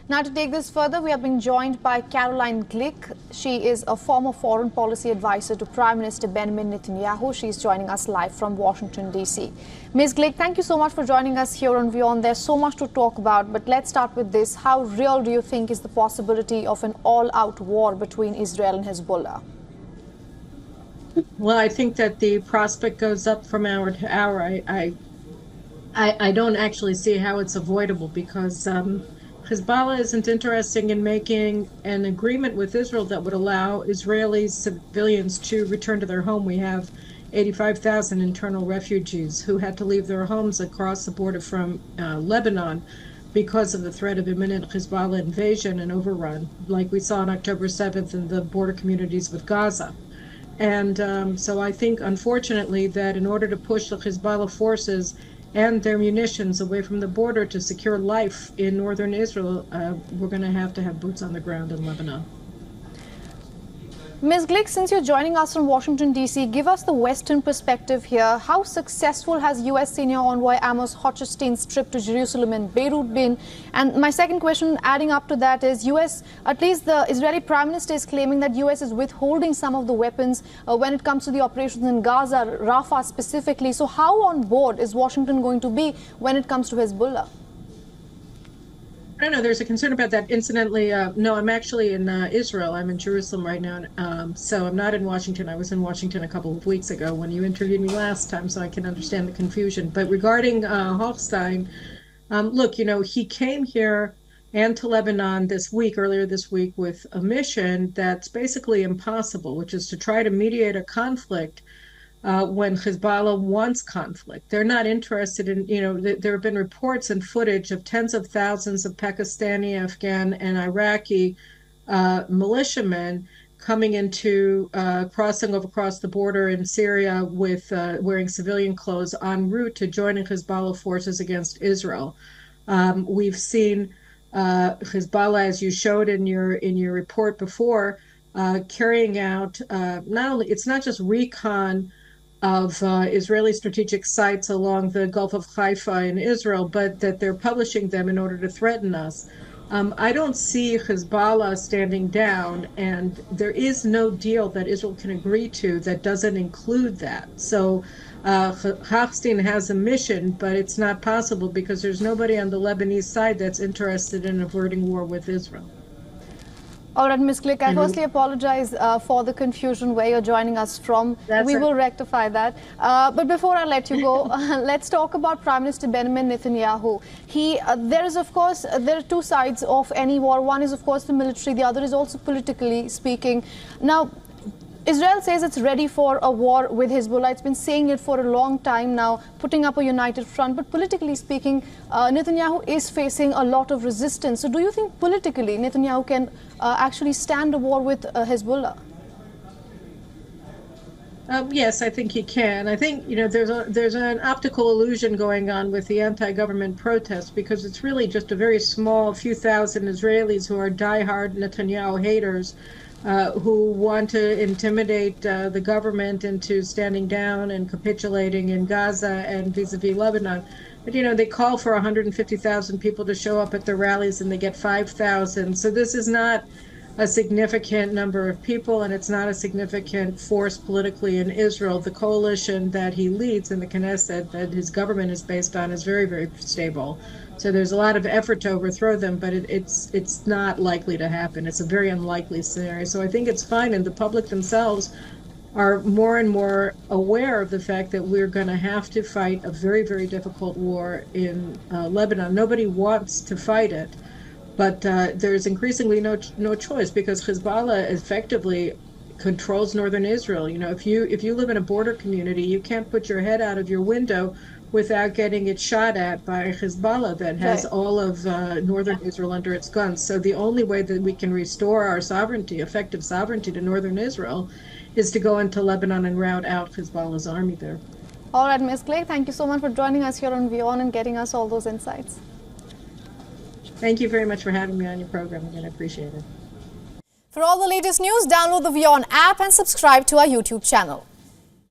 Now, to take this further, we have been joined by Caroline Glick. She is a former foreign policy advisor to Prime Minister Benjamin Netanyahu. She is joining us live from Washington, D.C. Ms. Glick, thank you so much for joining us here on WION. There's so much to talk about, but let's start with this. How real do you think is the possibility of an all-out war between Israel and Hezbollah? Well, I think that the prospect goes up from hour to hour. I don't actually see how it's avoidable because Hezbollah isn't interested in making an agreement with Israel that would allow Israeli civilians to return to their home. We have 85,000 internal refugees who had to leave their homes across the border from Lebanon because of the threat of imminent Hezbollah invasion and overrun, like we saw on October 7th in the border communities with Gaza. And so I think, unfortunately, that in order to push the Hezbollah forces and their munitions away from the border to secure life in northern Israel, we're going to have boots on the ground in Lebanon. Ms. Glick, since you're joining us from Washington, D.C., give us the Western perspective here. How successful has U.S. senior envoy Amos Hochstein's trip to Jerusalem and Beirut been? And my second question, adding up to that, is U.S., at least the Israeli Prime Minister is claiming that U.S. is withholding some of the weapons when it comes to the operations in Gaza, Rafah specifically. So how on board is Washington going to be when it comes to Hezbollah? I don't know. There's a concern about that. Incidentally, no, I'm actually in Israel. I'm in Jerusalem right now. So I'm not in Washington. I was in Washington a couple of weeks ago when you interviewed me last time, so I can understand the confusion. But regarding Hochstein, look, he came here and to Lebanon earlier this week, with a mission that's basically impossible, which is to try to mediate a conflict when Hezbollah wants conflict. They're not interested in, there have been reports and footage of tens of thousands of Pakistani, Afghan, and Iraqi militiamen coming into, crossing across the border in Syria with wearing civilian clothes en route to joining Hezbollah forces against Israel. We've seen Hezbollah, as you showed in your report before, carrying out it's not just recon of Israeli strategic sites along the Gulf of Haifa in Israel, but that they're publishing them in order to threaten us. I don't see Hezbollah standing down, and there is no deal that Israel can agree to that doesn't include that. So Hochstein has a mission, but it's not possible because there's nobody on the Lebanese side that's interested in averting war with Israel. All right, Ms. Glick, I firstly apologize for the confusion where you're joining us from. We will rectify that. But before I let you go, let's talk about Prime Minister Benjamin Netanyahu. There are two sides of any war. One is, of course, the military. The other is also politically speaking. Now, Israel says it's ready for a war with Hezbollah. It's been saying it for a long time now, putting up a united front. But politically speaking, Netanyahu is facing a lot of resistance. So do you think politically Netanyahu can actually stand a war with Hezbollah? Yes, I think he can. I think, there's an optical illusion going on with the anti-government protests because it's really just a very small few thousand Israelis who are diehard Netanyahu haters who want to intimidate the government into standing down and capitulating in Gaza and vis-a-vis Lebanon. But, they call for 150,000 people to show up at their rallies and they get 5,000. So this is not a significant number of people, and it's not a significant force politically in Israel. The coalition that he leads in the Knesset, that his government is based on, is very, very stable. So there's a lot of effort to overthrow them, but it's not likely to happen. It's a very unlikely scenario. So I think it's fine, and the public themselves are more and more aware of the fact that we're going to have to fight a very, very difficult war in Lebanon. Nobody wants to fight it. But there's increasingly no choice because Hezbollah effectively controls northern Israel. If you live in a border community, you can't put your head out of your window without getting it shot at by Hezbollah that has all of northern Israel under its guns. So the only way that we can restore our sovereignty, effective sovereignty to northern Israel, is to go into Lebanon and rout out Hezbollah's army there. All right, Ms. Glick, thank you so much for joining us here on WION and getting us all those insights. Thank you very much for having me on your program again. I appreciate it. For all the latest news, download the WION app and subscribe to our YouTube channel.